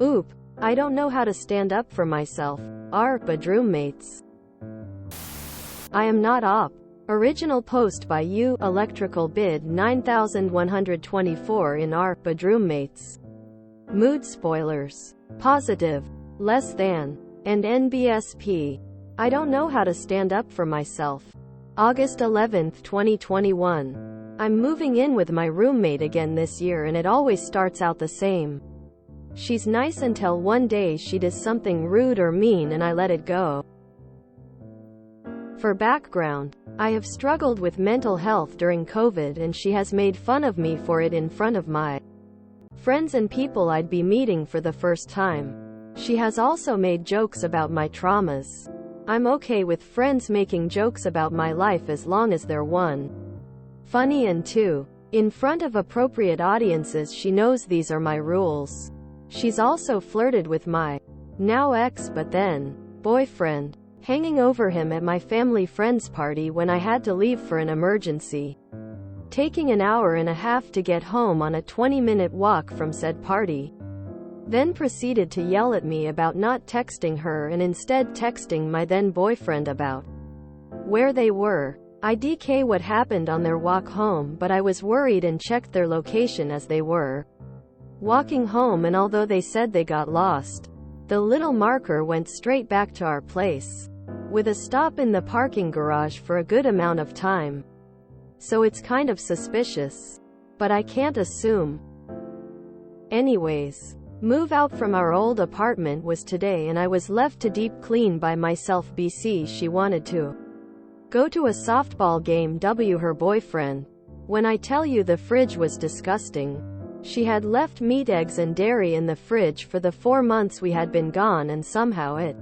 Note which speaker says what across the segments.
Speaker 1: Oop, I don't know how to stand up for myself. Our bedroommates. I am not op. Original post by you, electrical bid 9124 in our bedroommates. Mood spoilers. Positive. Less than. And NBSP. I don't know how to stand up for myself. August 11, 2021. I'm moving in with my roommate again this year and it always starts out the same. She's nice until one day she does something rude or mean and I let it go. For background, I have struggled with mental health during COVID and she has made fun of me for it in front of my friends and people I'd be meeting for the first time. She has also made jokes about my traumas. I'm okay with friends making jokes about my life as long as they're 1. Funny and 2. In front of appropriate audiences. She knows these are my rules. She's also flirted with my now ex but then boyfriend, hanging over him at my family friend's party when I had to leave for an emergency, taking an hour and a half to get home on a 20-minute walk from said party. Then proceeded to yell at me about not texting her and instead texting my then boyfriend about where they were. I DK what happened on their walk home, but I was worried and checked their location as they were walking home, and although they said they got lost, the little marker went straight back to our place, with a stop in the parking garage for a good amount of time. So it's kind of suspicious. But I can't assume. Anyways, move out from our old apartment was today and I was left to deep clean by myself. BC she wanted to go to a softball game. Her boyfriend. When I tell you the fridge was disgusting. She had left meat, eggs and dairy in the fridge for the 4 months we had been gone, and somehow it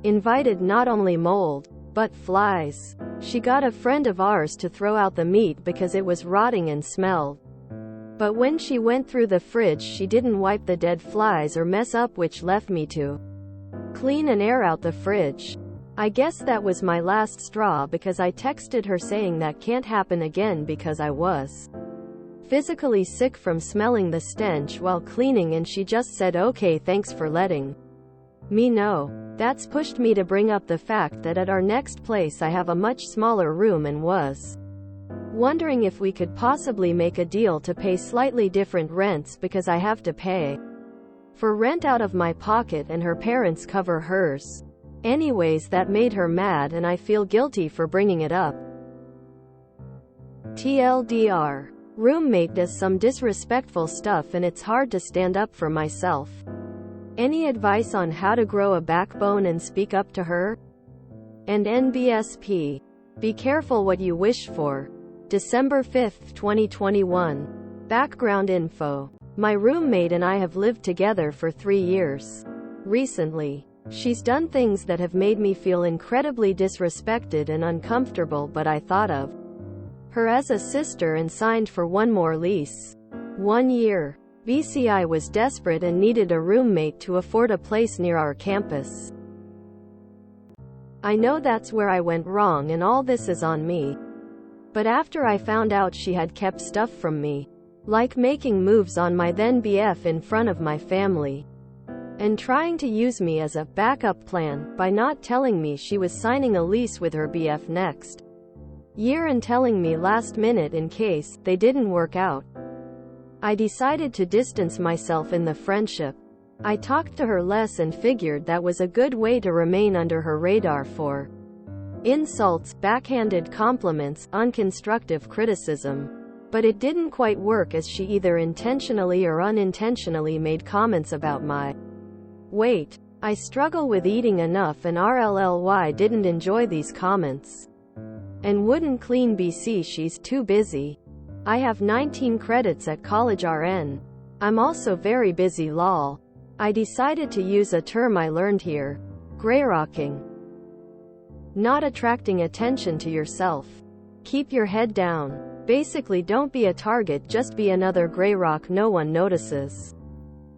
Speaker 1: invited not only mold, but flies. She got a friend of ours to throw out the meat because it was rotting and smelled. But when she went through the fridge she didn't wipe the dead flies or mess up, which left me to clean and air out the fridge. I guess that was my last straw because I texted her saying that can't happen again because I was physically sick from smelling the stench while cleaning, and she just said okay, thanks for letting me know. That's pushed me to bring up the fact that at our next place I have a much smaller room and was wondering if we could possibly make a deal to pay slightly different rents because I have to pay for rent out of my pocket and her parents cover hers. Anyways, that made her mad and I feel guilty for bringing it up. TLDR. Roommate does some disrespectful stuff and it's hard to stand up for myself. Any advice on how to grow a backbone and speak up to her? And NBSP. Be careful what you wish for. December 5, 2021. Background info. My roommate and I have lived together for 3 years. Recently, she's done things that have made me feel incredibly disrespected and uncomfortable, but I thought of her as a sister and signed for one more lease. 1 year. BCI was desperate and needed a roommate to afford a place near our campus. I know that's where I went wrong and all this is on me. But after I found out she had kept stuff from me, like making moves on my then BF in front of my family, and trying to use me as a backup plan by not telling me she was signing a lease with her BF next year and telling me last minute in case they didn't work out, I decided to distance myself in the friendship. I talked to her less and figured that was a good way to remain under her radar for insults, backhanded compliments, unconstructive criticism. But it didn't quite work, as she either intentionally or unintentionally made comments about my weight. I struggle with eating enough and RLLY didn't enjoy these comments and wouldn't clean. BC she's too busy. I have 19 credits at college RN. I'm also very busy lol. I decided to use a term I learned here. Grayrocking. Not attracting attention to yourself. Keep your head down. Basically don't be a target, just be another grayrock no one notices.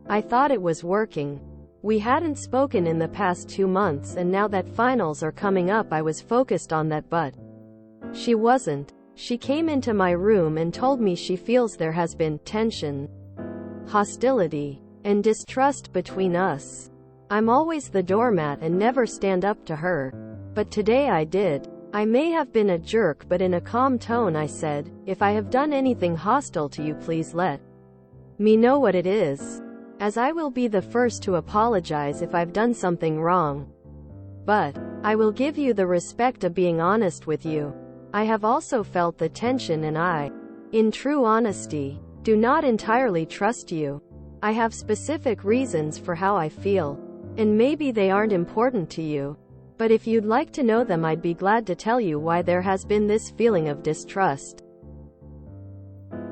Speaker 1: I thought it was working. We hadn't spoken in the past 2 months and now that finals are coming up I was focused on that, but she wasn't. She came into my room and told me she feels there has been tension, hostility, and distrust between us. I'm always the doormat and never stand up to her. But today I did. I may have been a jerk, but in a calm tone I said, "If I have done anything hostile to you, please let me know what it is, as I will be the first to apologize if I've done something wrong. But I will give you the respect of being honest with you. I have also felt the tension and I, in true honesty, do not entirely trust you. I have specific reasons for how I feel, and maybe they aren't important to you. But if you'd like to know them, I'd be glad to tell you why there has been this feeling of distrust."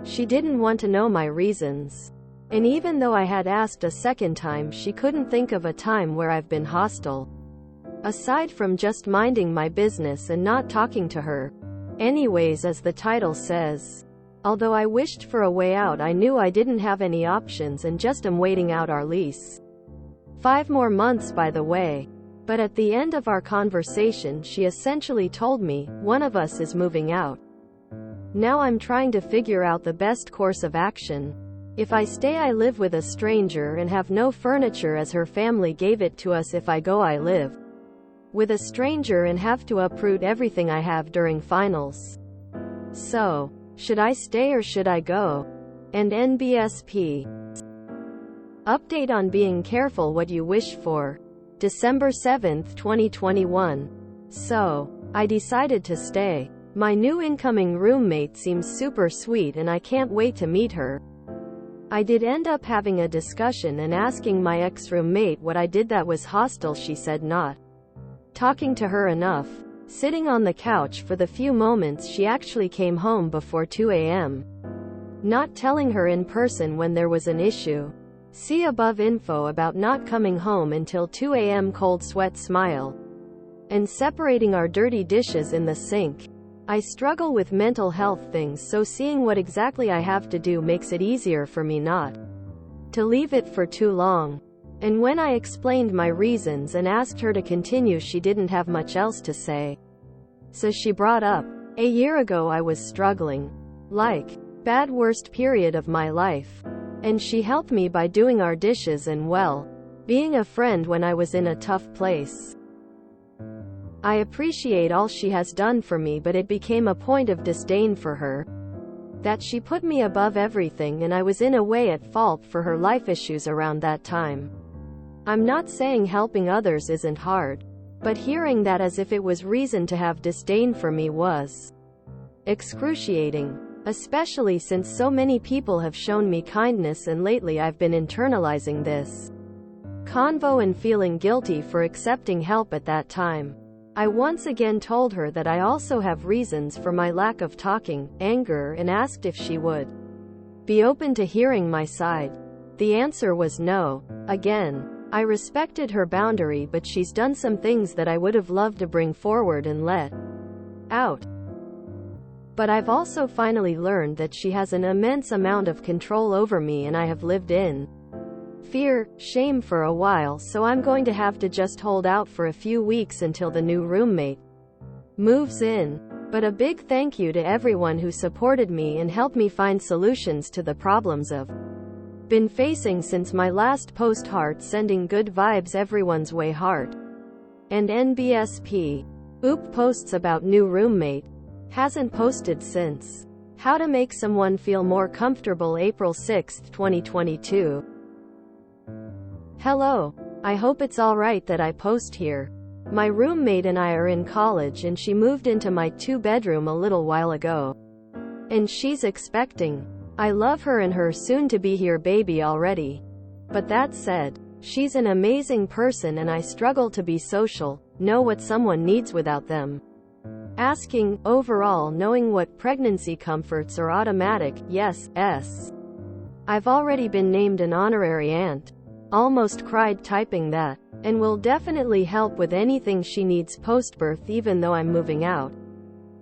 Speaker 1: She didn't want to know my reasons. And even though I had asked a second time, she couldn't think of a time where I've been hostile. Aside from just minding my business and not talking to her. Anyways, as the title says. Although I wished for a way out, I knew I didn't have any options and just am waiting out our lease. 5 more months, by the way. But at the end of our conversation, she essentially told me, one of us is moving out. Now I'm trying to figure out the best course of action. If I stay, I live with a stranger and have no furniture as her family gave it to us. If I go, I live with a stranger and have to uproot everything I have during finals. So, should I stay or should I go? And NBSP. Update on being careful what you wish for. December 7, 2021. So, I decided to stay. My new incoming roommate seems super sweet and I can't wait to meet her. I did end up having a discussion and asking my ex-roommate what I did that was hostile. She said not talking to her enough. Sitting on the couch for the few moments she actually came home before 2 a.m. Not telling her in person when there was an issue. See above info about not coming home until 2 a.m. Cold sweat smile. And separating our dirty dishes in the sink. I struggle with mental health things, so seeing what exactly I have to do makes it easier for me not to leave it for too long. And when I explained my reasons and asked her to continue, she didn't have much else to say. So she brought up, a year ago I was struggling. Like, bad worst period of my life. And she helped me by doing our dishes and, well, being a friend when I was in a tough place. I appreciate all she has done for me, but it became a point of disdain for her. That she put me above everything and I was in a way at fault for her life issues around that time. I'm not saying helping others isn't hard. But hearing that as if it was reason to have disdain for me was excruciating. Especially since so many people have shown me kindness and lately I've been internalizing this convo and feeling guilty for accepting help at that time. I once again told her that I also have reasons for my lack of talking, anger, and asked if she would be open to hearing my side. The answer was no. Again, I respected her boundary, but she's done some things that I would have loved to bring forward and let out. But I've also finally learned that she has an immense amount of control over me and I have lived in fear, shame for a while, so I'm going to have to just hold out for a few weeks until the new roommate moves in. But a big thank you to everyone who supported me and helped me find solutions to the problems I've been facing since my last post. Heart, sending good vibes everyone's way. Heart. And NBSP. Oop posts about new roommate. Hasn't posted since. How to make someone feel more comfortable. April 6, 2022. Hello. I hope it's alright that I post here. My roommate and I are in college and she moved into my 2-bedroom a little while ago. And she's expecting. I love her and her soon-to-be-here baby already. But that said, she's an amazing person and I struggle to be social, know what someone needs without them asking. Overall, knowing what pregnancy comforts are automatic. Yes. I've already been named an honorary aunt. Almost cried typing that. And will definitely help with anything she needs post-birth, even though I'm moving out.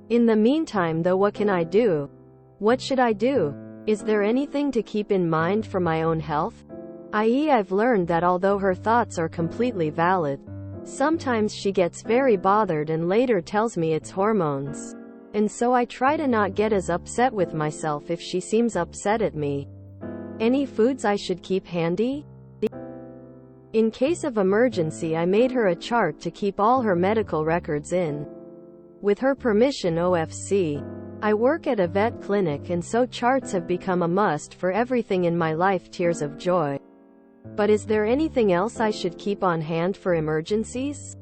Speaker 1: In the meantime though, what can I do? What should I do? Is there anything to keep in mind for my own health? I.e., I've learned that although her thoughts are completely valid, sometimes she gets very bothered and later tells me it's hormones. And so I try to not get as upset with myself if she seems upset at me. Any foods I should keep handy? In case of emergency, I made her a chart to keep all her medical records in. With her permission, OFC. I work at a vet clinic, and so charts have become a must for everything in my life. Tears of joy. But is there anything else I should keep on hand for emergencies?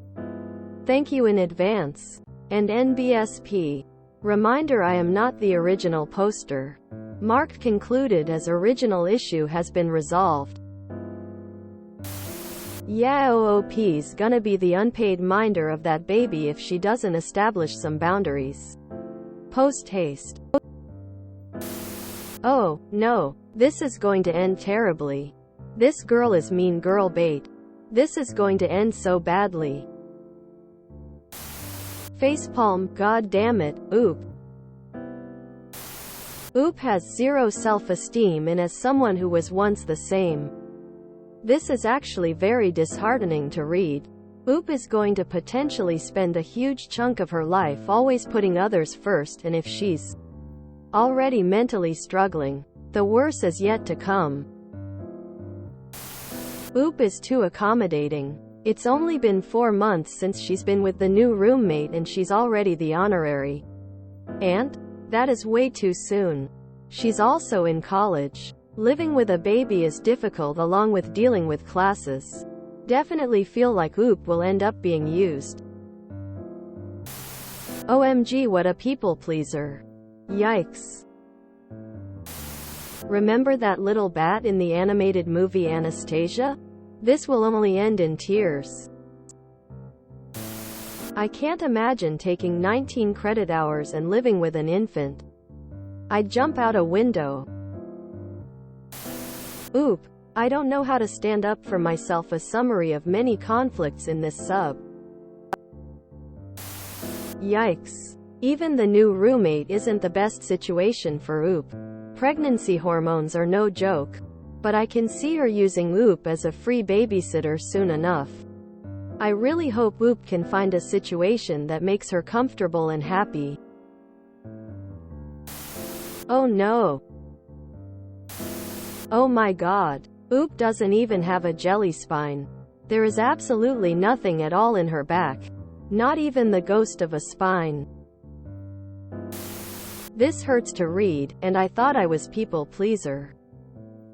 Speaker 1: Thank you in advance. And NBSP. Reminder, I am not the original poster. Marked concluded as original issue has been resolved. Yeah, OOP's gonna be the unpaid minder of that baby if she doesn't establish some boundaries. Post haste. Oh, no. This is going to end terribly. This girl is mean girl bait. This is going to end so badly. Facepalm, god damn it, Oop. Oop has zero self-esteem, and as someone who was once the same, this is actually very disheartening to read. Oop is going to potentially spend a huge chunk of her life always putting others first, and if she's already mentally struggling, the worst is yet to come. Oop is too accommodating. It's only been 4 months since she's been with the new roommate, and she's already the honorary aunt? That is way too soon. She's also in college. Living with a baby is difficult, along with dealing with classes. Definitely feel like Oop will end up being used. OMG, what a people pleaser. Yikes. Remember that little bat in the animated movie Anastasia? This will only end in tears. I can't imagine taking 19 credit hours and living with an infant. I'd jump out a window. Oop. I don't know how to stand up for myself. A summary of many conflicts in this sub. Yikes. Even the new roommate isn't the best situation for Oop. Pregnancy hormones are no joke. But I can see her using Oop as a free babysitter soon enough. I really hope Oop can find a situation that makes her comfortable and happy. Oh no. Oh my god. Oop doesn't even have a jelly spine. There is absolutely nothing at all in her back. Not even the ghost of a spine. This hurts to read, and I thought I was people pleaser.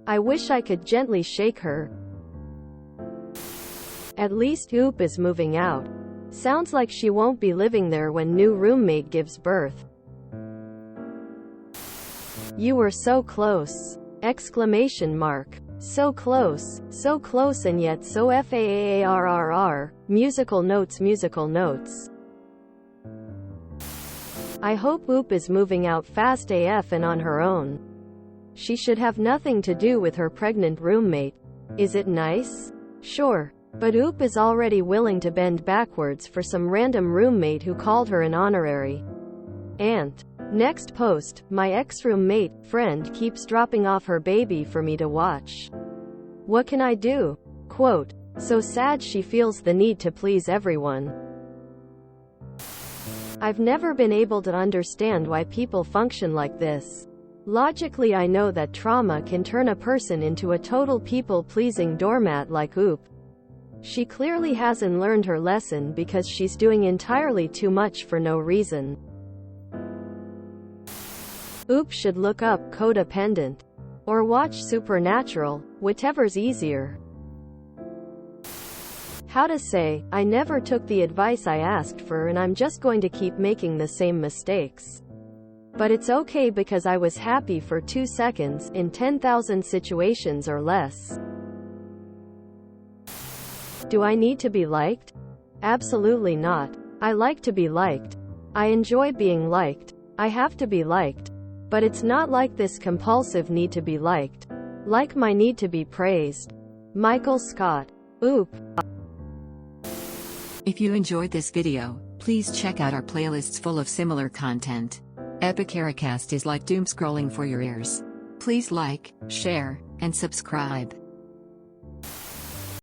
Speaker 1: I wish I could gently shake her. At least Oop is moving out. Sounds like she won't be living there when new roommate gives birth. You were so close! Exclamation mark. So close and yet so faarrr. Musical notes, musical notes. I hope Oop is moving out fast AF and on her own. She should have nothing to do with her pregnant roommate. Is it nice? Sure. But Oop is already willing to bend backwards for some random roommate who called her an honorary aunt. Next post, my ex-roommate friend keeps dropping off her baby for me to watch. What can I do? Quote, so sad she feels the need to please everyone. I've never been able to understand why people function like this. Logically, I know that trauma can turn a person into a total people-pleasing doormat like Oop. She clearly hasn't learned her lesson because she's doing entirely too much for no reason. Oop should look up Codependent. Or watch Supernatural, whichever's easier. How to say, I never took the advice I asked for and I'm just going to keep making the same mistakes. But it's okay because I was happy for 2 seconds, in 10,000 situations or less. Do I need to be liked? Absolutely not. I like to be liked. I enjoy being liked. I have to be liked. But it's not like this compulsive need to be liked. Like my need to be praised. Michael Scott. Oop.
Speaker 2: If you enjoyed this video, please check out our playlists full of similar content. Epic Ericast is like doom scrolling for your ears. Please like, share, and subscribe.